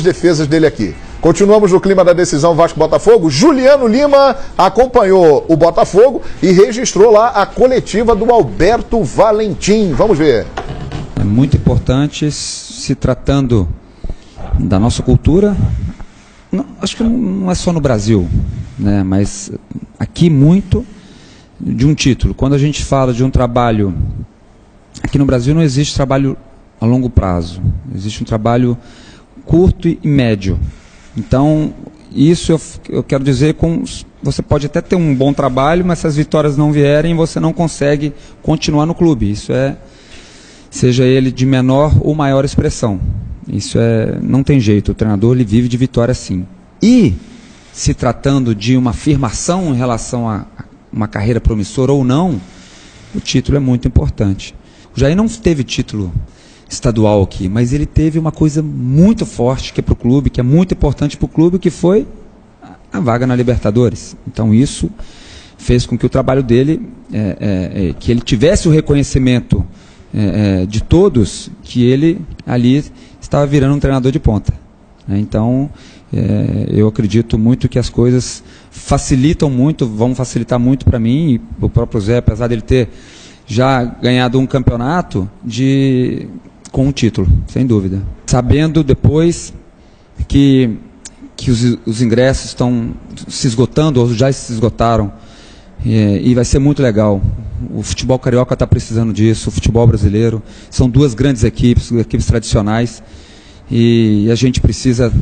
defesas dele aqui. Continuamos no clima da decisão Vasco-Botafogo. Juliano Lima acompanhou o Botafogo e registrou lá a coletiva do Alberto Valentim. Vamos ver. É muito importante, se tratando da nossa cultura, acho que não é só no Brasil, né, mas aqui muito, de um título. Quando a gente fala de um trabalho, aqui no Brasil não existe trabalho a longo prazo, existe um trabalho curto e médio. Então, isso eu quero dizer, você pode até ter um bom trabalho, mas se as vitórias não vierem, você não consegue continuar no clube. Isso seja ele de menor ou maior expressão. Isso não tem jeito, o treinador ele vive de vitória sim. E, se tratando de uma afirmação em relação a uma carreira promissora ou não, o título é muito importante. O Jair não teve título estadual aqui, mas ele teve uma coisa muito forte que é para o clube, que é muito importante para o clube, que foi a vaga na Libertadores. Então isso fez com que o trabalho dele, que ele tivesse o reconhecimento de todos, que ele ali estava virando um treinador de ponta. Então eu acredito muito que as coisas facilitam muito, vão facilitar muito para mim, e o próprio Zé, apesar dele ter já ganhado um campeonato com um título, sem dúvida. Sabendo depois que os ingressos estão se esgotando, ou já se esgotaram, e vai ser muito legal. O futebol carioca está precisando disso, o futebol brasileiro. São duas grandes equipes tradicionais, e a gente precisa,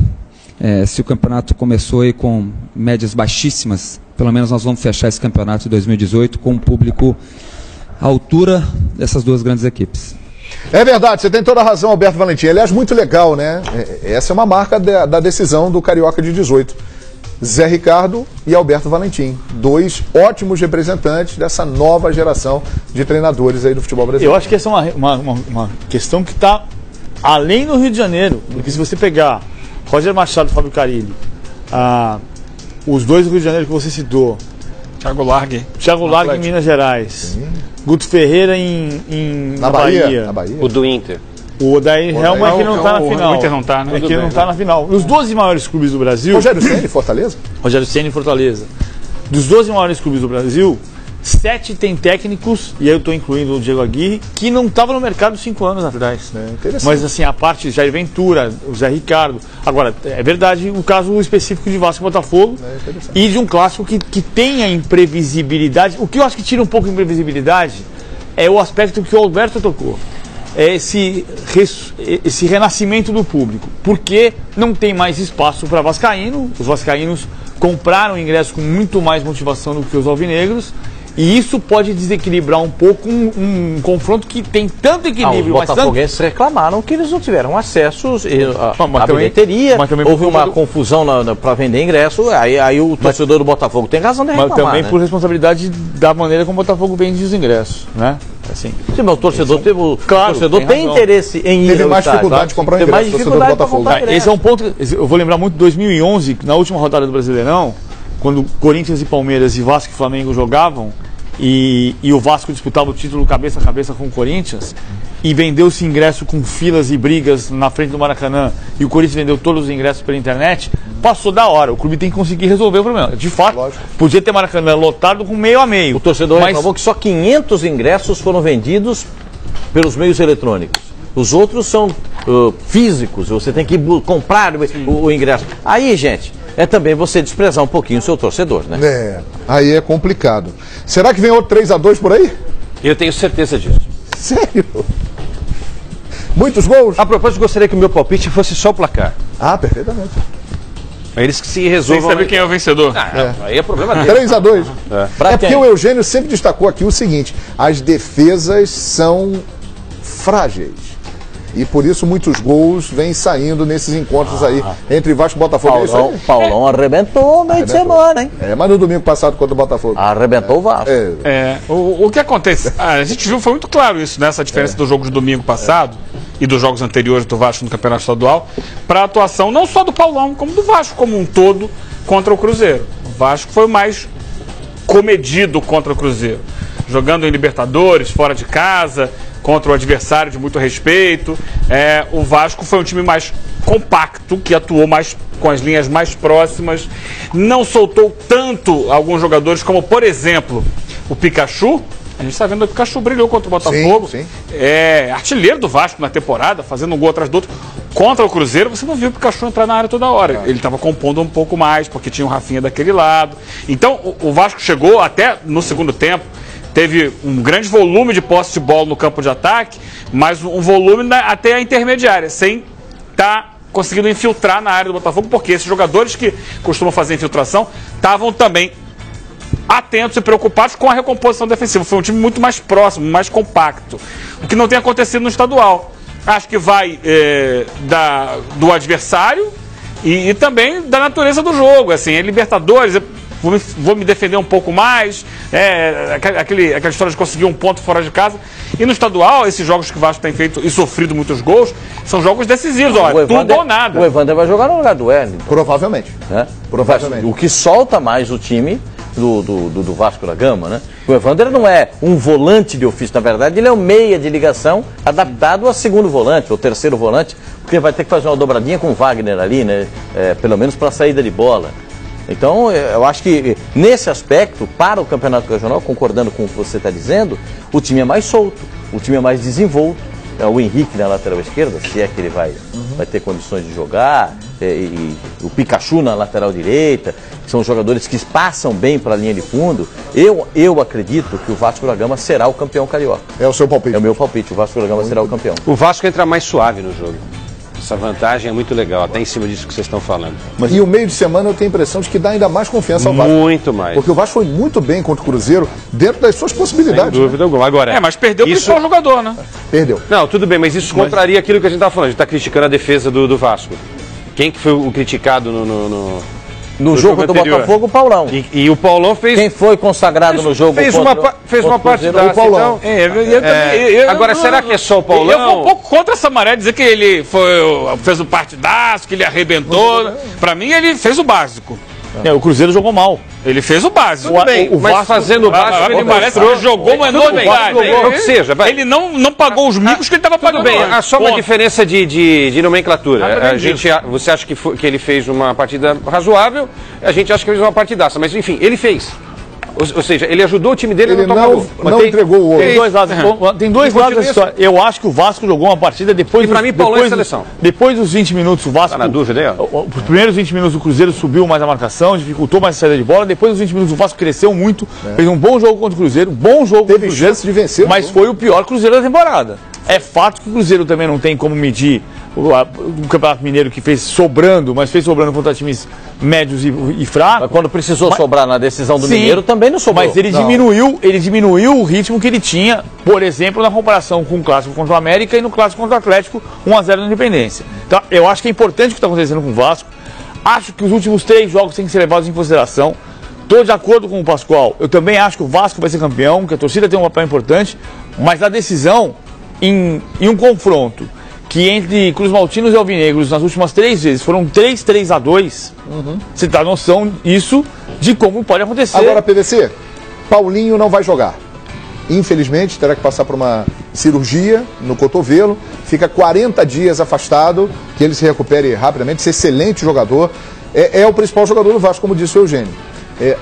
se o campeonato começou aí com médias baixíssimas, pelo menos nós vamos fechar esse campeonato de 2018 com um público à altura dessas duas grandes equipes. É verdade, você tem toda a razão, Alberto Valentim. Aliás, muito legal, né? Essa é uma marca da decisão do Carioca de 18. Zé Ricardo e Alberto Valentim, dois ótimos representantes dessa nova geração de treinadores aí do futebol brasileiro. Eu acho que essa é uma questão que está além do Rio de Janeiro, porque se você pegar Roger Machado e Fábio Carille, os dois do Rio de Janeiro que você citou, Thiago Largue em Minas Gerais, Guto Ferreira na Bahia. O do Inter. O Odair Helma é que não está na final. O Inter não está, né? É que não está na final. Os 12 maiores clubes do Brasil... Rogério Ceni, Fortaleza? Rogério Ceni, Fortaleza. Dos 12 maiores clubes do Brasil, 7 tem técnicos, e aí eu estou incluindo o Diego Aguirre, que não estava no mercado 5 anos atrás. Mas assim, a parte Jair Ventura, o Zé Ricardo. Agora, é verdade o caso específico de Vasco e Botafogo, e de um clássico que tem a imprevisibilidade. O que eu acho que tira um pouco de imprevisibilidade é o aspecto que o Alberto tocou. É esse renascimento do público. Porque não tem mais espaço para vascaíno. Os vascaínos compraram ingressos com muito mais motivação do que os alvinegros. E isso pode desequilibrar um pouco um confronto que tem tanto equilíbrio. Os botafoguenses reclamaram que eles não tiveram acesso à bilheteria. Houve uma confusão para vender ingresso. Aí o torcedor do Botafogo tem razão de reclamar. Mas também por responsabilidade da maneira como o Botafogo vende os ingressos, né? Assim. Sim, mas o torcedor, tem interesse em ir. Teve mais dificuldade de comprar ingresso. Dificuldade do Botafogo. Esse é um ponto. Eu vou lembrar muito de 2011, na última rodada do Brasileirão, quando Corinthians e Palmeiras e Vasco e Flamengo jogavam, e o Vasco disputava o título cabeça a cabeça com o Corinthians, e vendeu-se ingresso com filas e brigas na frente do Maracanã, e o Corinthians vendeu todos os ingressos pela internet, passou da hora. O clube tem que conseguir resolver o problema. De fato, podia ter Maracanã lotado com meio a meio. O torcedor reclamou que só 500 ingressos foram vendidos pelos meios eletrônicos. Os outros são físicos, você tem que comprar o ingresso. Aí, gente, é também você desprezar um pouquinho o seu torcedor, né? Aí é complicado. Será que vem outro 3-2 por aí? Eu tenho certeza disso. Sério? Muitos gols? A propósito, gostaria que o meu palpite fosse só o placar. Perfeitamente. Eles que se resolvam... Sem saber quem é o vencedor. Aí é problema dele. 3-2. Porque o Eugênio sempre destacou aqui o seguinte: as defesas são frágeis. E por isso muitos gols vêm saindo nesses encontros aí entre Vasco e Botafogo. Paulão arrebentou meio de semana, hein? Mas no domingo passado contra o Botafogo. Arrebentou o Vasco. O que acontece? A gente viu, foi muito claro isso, né? Essa diferença do jogo de domingo passado e dos jogos anteriores do Vasco no Campeonato Estadual para a atuação não só do Paulão, como do Vasco como um todo contra o Cruzeiro. O Vasco foi o mais comedido contra o Cruzeiro. Jogando em Libertadores, fora de casa, contra o adversário de muito respeito. O Vasco foi um time mais compacto, que atuou mais com as linhas mais próximas, não soltou tanto alguns jogadores como, por exemplo, o Pikachu. A gente está vendo que o Pikachu brilhou contra o Botafogo. Sim. Artilheiro do Vasco na temporada, fazendo um gol atrás do outro. Contra o Cruzeiro, você não viu o Pikachu entrar na área toda hora. Ele estava compondo um pouco mais, porque tinha o Rafinha daquele lado. Então, o Vasco chegou até no segundo tempo, teve um grande volume de posse de bola no campo de ataque, mas um volume até a intermediária, sem estar conseguindo infiltrar na área do Botafogo, porque esses jogadores que costumam fazer infiltração estavam também atentos e preocupados com a recomposição defensiva. Foi um time muito mais próximo, mais compacto, o que não tem acontecido no estadual. Acho que vai do adversário e também da natureza do jogo. Assim, Libertadores, vou me defender um pouco mais, aquela história de conseguir um ponto fora de casa. E no estadual, esses jogos que o Vasco tem feito e sofrido muitos gols, são jogos decisivos, tudo ou nada. O Evander vai jogar no lugar do Wellington. Provavelmente. Provavelmente. O que solta mais o time do Vasco da Gama, né? O Evander não é um volante de ofício, na verdade, ele é um meia de ligação adaptado a segundo volante, ou terceiro volante, porque vai ter que fazer uma dobradinha com o Wagner ali, né? Pelo menos para a saída de bola. Então, eu acho que nesse aspecto, para o Campeonato Regional, concordando com o que você está dizendo, o time é mais solto, o time é mais desenvolto. O Henrique na lateral esquerda, se é que ele vai ter condições de jogar, e o Pikachu na lateral direita, que são jogadores que passam bem para a linha de fundo. Eu acredito que o Vasco da Gama será o campeão carioca. É o seu palpite? É o meu palpite, o Vasco da Gama será o campeão. O Vasco entra mais suave no jogo. Essa vantagem é muito legal, até em cima disso que vocês estão falando. E o meio de semana eu tenho a impressão de que dá ainda mais confiança ao Vasco. Muito mais. Porque o Vasco foi muito bem contra o Cruzeiro, dentro das suas possibilidades. Sem dúvida alguma. Agora, mas perdeu o principal jogador, né? Perdeu. Não, tudo bem, mas isso contraria aquilo que a gente estava falando. A gente está criticando a defesa do Vasco. Quem que foi o criticado no jogo do anterior? Botafogo, o Paulão. E o Paulão fez... Quem foi consagrado no jogo fez uma partidaça. O Paulão. Então, agora, será que é só o Paulão? Eu vou um pouco contra essa maré, dizer que ele fez um partidaço, que ele arrebentou. Para mim, ele fez o básico. O Cruzeiro jogou mal. Ele fez o básico. Tudo bem, mas Vasco, fazendo o básico, ele parece que ele jogou uma enormidade. O que seja, vai. Ele não pagou os micos que ele estava pagando. Tudo bem, há só uma diferença de nomenclatura. Você acha que ele fez uma partida razoável, a gente acha que ele fez uma partidaça, mas enfim, ele fez. Ou seja, ele ajudou o time dele, ele não entregou o outro. Tem dois lados da história. Eu acho que o Vasco jogou uma partida depois... E para mim, Paulão é seleção. Depois dos 20 minutos, o Vasco... Tá na dúvida aí, ó. Os primeiros 20 minutos o Cruzeiro subiu mais a marcação, dificultou mais a saída de bola. Depois dos 20 minutos o Vasco cresceu muito, fez um bom jogo contra o Cruzeiro, Teve chance de vencer. Mas foi o pior Cruzeiro da temporada. É fato que o Cruzeiro também não tem como medir o Campeonato Mineiro, que fez sobrando, mas fez sobrando contra times médios e fracos. Mas quando precisou sobrar na decisão do Mineiro, também não sobrou. Mas ele diminuiu o ritmo que ele tinha, por exemplo, na comparação com o Clássico contra o América e no Clássico contra o Atlético, 1-0 na Independência. Então, eu acho que é importante o que está acontecendo com o Vasco. Acho que os últimos 3 jogos têm que ser levados em consideração. Estou de acordo com o Pascoal. Eu também acho que o Vasco vai ser campeão, que a torcida tem um papel importante, mas a decisão em um confronto que entre Cruz Maltinos e Alvinegros nas últimas 3 vezes foram 3-2, você dá noção isso de como pode acontecer. Agora, PVC, Paulinho não vai jogar. Infelizmente, terá que passar por uma cirurgia no cotovelo, fica 40 dias afastado, que ele se recupere rapidamente, esse excelente jogador, é o principal jogador do Vasco, como disse o Eugênio.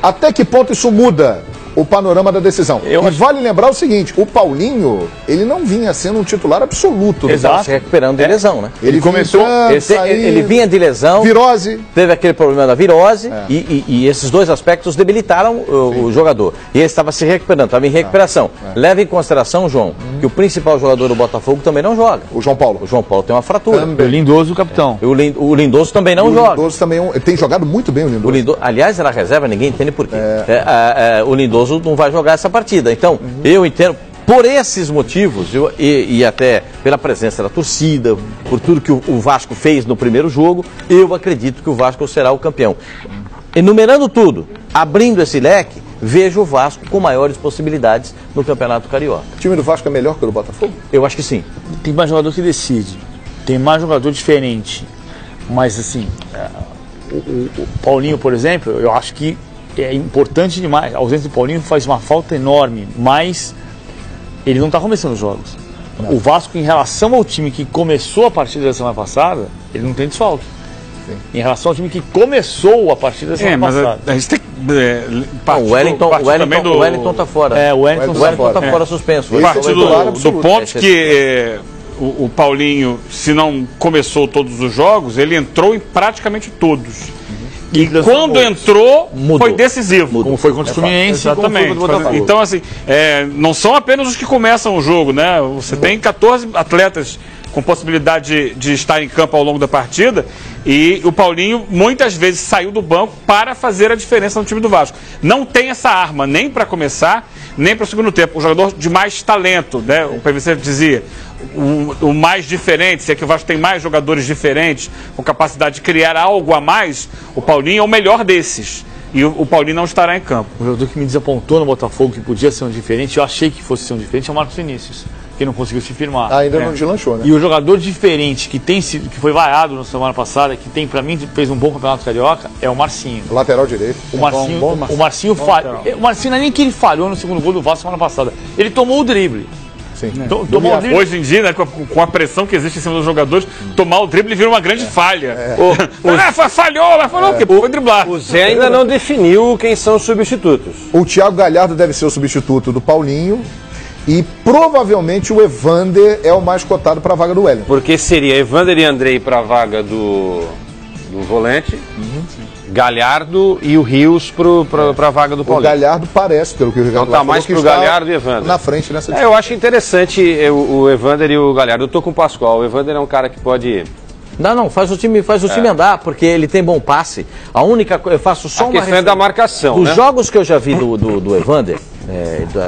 Até que ponto isso muda o panorama da decisão? Vale lembrar o seguinte, o Paulinho, ele não vinha sendo um titular absoluto. Exato. Se recuperando de lesão, né? Ele começou... Ele vinha de lesão. Virose. Teve aquele problema da virose e esses dois aspectos debilitaram o jogador. E ele estava se recuperando, estava em recuperação. Leva em consideração, João, que o principal jogador do Botafogo também não joga. O João Paulo. O João Paulo tem uma fratura. O Lindoso, o capitão. O Lindoso também não joga. O Lindoso também tem jogado muito bem, o Lindoso. Aliás, era reserva, ninguém entende por quê. O Lindoso não vai jogar essa partida. Então, eu entendo, por esses motivos, e até pela presença da torcida, por tudo que o Vasco fez no primeiro jogo, eu acredito que o Vasco será o campeão. Enumerando tudo, abrindo esse leque, vejo o Vasco com maiores possibilidades no Campeonato Carioca. O time do Vasco é melhor que o do Botafogo? Eu acho que sim. Tem mais jogador que decide, tem mais jogador diferente, mas assim, o Paulinho, por exemplo, eu acho que é importante demais. A ausência do Paulinho faz uma falta enorme, mas ele não está começando os jogos. O Vasco, em relação ao time que começou a partida da semana passada, ele não tem desfalque. Em relação ao time que começou a partida da semana passada. A gente tem que. O Wellington tá fora. O Wellington tá fora suspenso. Partir do ponto que o Paulinho, se não começou todos os jogos, ele entrou em praticamente todos. E quando entrou, foi decisivo. Como foi contra o Fluminense, exatamente. Então, assim, não são apenas os que começam o jogo, né? Você tem 14 atletas com possibilidade de estar em campo ao longo da partida, e o Paulinho muitas vezes saiu do banco para fazer a diferença no time do Vasco. Não tem essa arma nem para começar, nem para o segundo tempo. O jogador de mais talento, né? O PVC dizia, o mais diferente, se é que o Vasco tem mais jogadores diferentes, com capacidade de criar algo a mais, o Paulinho é o melhor desses. E o Paulinho não estará em campo. O jogador que me desapontou no Botafogo, que podia ser um diferente, eu achei que fosse ser um diferente, é o Marcos Vinícius, que não conseguiu se firmar. Ainda não deslanchou, né? E o jogador diferente que foi vaiado na semana passada, que tem, pra mim, fez um bom campeonato carioca, é o Marcinho. Lateral direito. O Marcinho falhou. O Marcinho não é nem que ele falhou no segundo gol do Vasco semana passada. Ele tomou o drible. Sim. Tomou o drible. Hoje em dia, né, com a pressão que existe em cima dos jogadores, tomar o drible vira uma grande falha. Falhou, mas falou o quê? Foi driblar. O Zé ainda não definiu quem são os substitutos. O Thiago Galhardo deve ser o substituto do Paulinho. E provavelmente o Evander é o mais cotado para a vaga do Wellington. Porque seria Evander e Andrei para a vaga do volante, Galhardo e o Rios para a vaga do Paulinho. O Galhardo parece, pelo que o Ricardo então tá mais para o Galhardo e Evander. Na frente nessa eu acho interessante o Evander e o Galhardo. Eu tô com o Pascoal. O Evander é um cara que pode... Não, faz o time andar, porque ele tem bom passe. A única coisa, eu faço só uma questão é da marcação, Os jogos que eu já vi do Evander,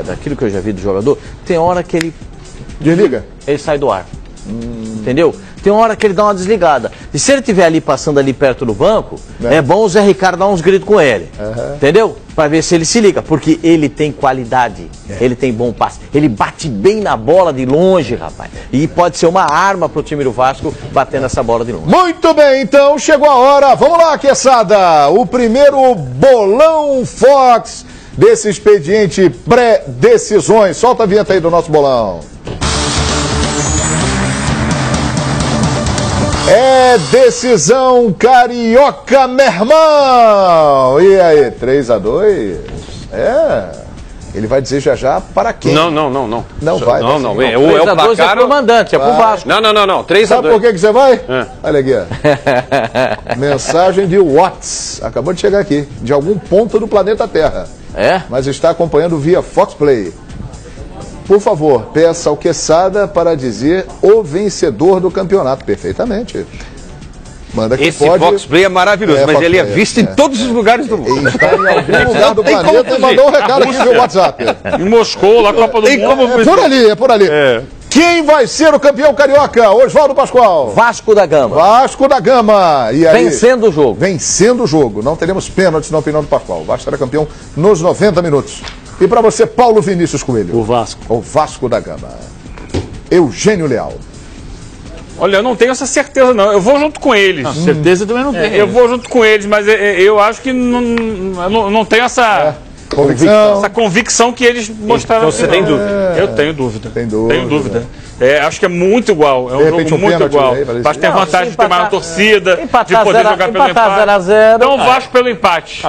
daquilo que eu já vi do jogador, tem hora que ele desliga, ele sai do ar. Entendeu? Tem hora que ele dá uma desligada. E se ele estiver ali passando ali perto do banco, é bom o Zé Ricardo dar uns gritos com ele. Entendeu? Para ver se ele se liga, porque ele tem qualidade, ele tem bom passe, ele bate bem na bola de longe, rapaz. E pode ser uma arma pro time do Vasco batendo essa bola de longe. Muito bem, então chegou a hora. Vamos lá, Quesada. O primeiro bolão Fox desse expediente pré-decisões. Solta a vinheta aí do nosso bolão. É decisão carioca, meu irmão! E aí, 3-2? Ele vai dizer já para quem? Não. Não vai. Não. É o placar é pro mandante, é pro Vasco. Não. 3-2. Sabe por que você vai? Olha aqui, ó. Mensagem de WhatsApp. Acabou de chegar aqui, de algum ponto do planeta Terra. Mas está acompanhando via Fox Play. Por favor, peça ao Quesada para dizer o vencedor do campeonato. Perfeitamente. Manda que esse pode. Fox Play é maravilhoso, mas ele é visto em todos os lugares do mundo. Ele está em algum lugar do planeta e mandou um recado aqui no WhatsApp. Em Moscou, lá Copa do Mundo. É por ali. Quem vai ser o campeão carioca? Oswaldo Pascoal. Vasco da Gama. Vasco da Gama. E aí, vencendo o jogo. Vencendo o jogo. Não teremos pênaltis na opinião do Pascoal. O Vasco será campeão nos 90 minutos. E para você, Paulo Vinícius Coelho? O Vasco. O Vasco da Gama. Eugênio Leal. Olha, eu não tenho essa certeza, não. Eu vou junto com eles. Certeza também não tenho. Eu vou junto com eles, mas eu acho que não tenho essa... Essa convicção que eles mostraram. Então você tem dúvida? Eu tenho dúvida. Tenho dúvida. Acho que é muito igual. É um jogo muito igual. Mas tem vantagem de ter maior torcida, de poder jogar pelo empate. 0-0. Então Vasco pelo empate.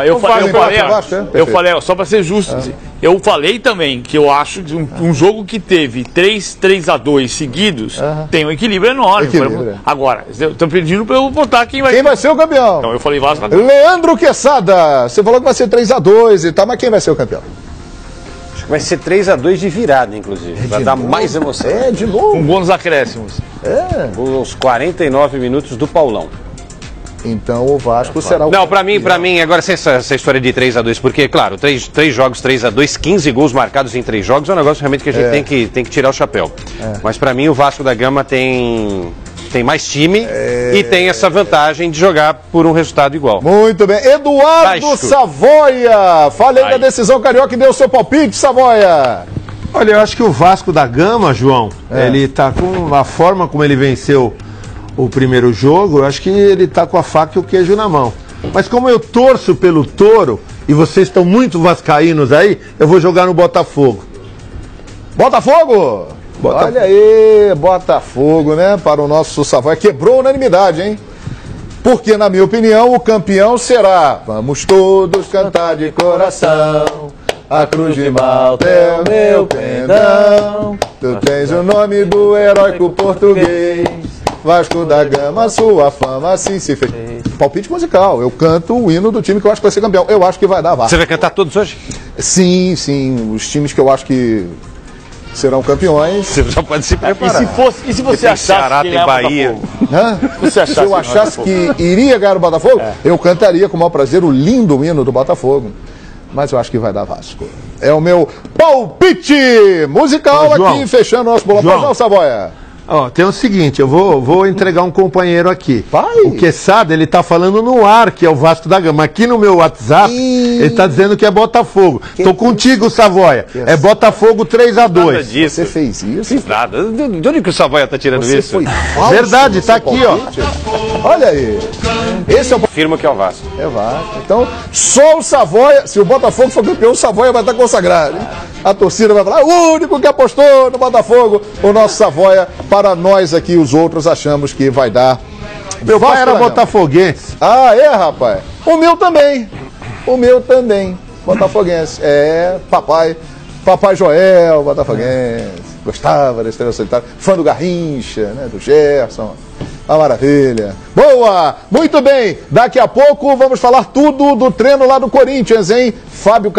Eu falei, só para ser justo, eu falei também que eu acho que um jogo que teve 3-2 seguidos tem um equilíbrio enorme. Agora, estão pedindo para eu votar quem vai ser o campeão. Então eu falei Vasco. Leandro Quesada, você falou que vai ser 3-2 e tal, mas quem vai ser o campeão? Vai ser 3-2 de virada, inclusive. Vai dar mais emoção. De novo. Um gol nos acréscimos. Os 49 minutos do Paulão. Então o Vasco será o... Não, pra mim, agora essa história de 3-2, porque, claro, três jogos 3-2, 15 gols marcados em 3 jogos, é um negócio realmente que a gente tem que tirar o chapéu. Mas pra mim o Vasco da Gama tem mais time e tem essa vantagem de jogar por um resultado igual. Muito bem. Eduardo Savoia, fale aí da decisão carioca e dê o seu palpite, Savoia. Olha, eu acho que o Vasco da Gama, João, ele tá com a forma como ele venceu o primeiro jogo, eu acho que ele tá com a faca e o queijo na mão. Mas como eu torço pelo Touro e vocês estão muito vascaínos aí, eu vou jogar no Botafogo. Botafogo? Olha aí, Botafogo, né? Para o nosso Savoia. Quebrou a unanimidade, hein? Porque, na minha opinião, o campeão será: vamos todos cantar de coração, a cruz de Malta é o meu pendão, tu tens o nome do heróico português, Vasco da Gama, sua fama assim se fez. Palpite musical, eu canto o hino do time que eu acho que vai ser campeão. Eu acho que vai dar Vasco. Você vai cantar todos hoje? Sim, sim, os times que eu acho que serão campeões. Você já pode se preparar. E se você achasse Ceará, que tem Bahia. Se eu achasse que iria ganhar o Botafogo, eu cantaria com o maior prazer o lindo hino do Botafogo. Mas eu acho que vai dar Vasco. É o meu palpite musical aqui, fechando o nosso bolão. João, Savoia. Ó, tem o seguinte, eu vou entregar um companheiro aqui. Vai. O Quesada, ele tá falando no ar, que é o Vasco da Gama. Aqui no meu WhatsApp, ele tá dizendo que é Botafogo. Tô contigo, Savoia. É Botafogo 3-2. Nada disso. Você fez isso? Fiz nada. De onde que o Savoia tá tirando Você isso? foi falso. Verdade, tá aqui, ó. Olha aí. Esse é o Afirmo que é o Vasco. É Vasco. Então, só o Savoia, se o Botafogo for campeão, o Savoia vai estar consagrado, hein? A torcida vai falar: o único que apostou no Botafogo, o nosso Savoia. Para nós aqui, os outros, achamos que vai dar. Meu pai era botafoguense. Ah, é, rapaz? O meu também. O meu também. Botafoguense. É, papai Joel, botafoguense. Gostava da Estrela Solitária. Fã do Garrincha, né? Do Gerson. Uma maravilha. Boa! Muito bem. Daqui a pouco vamos falar tudo do treino lá do Corinthians, hein? Fábio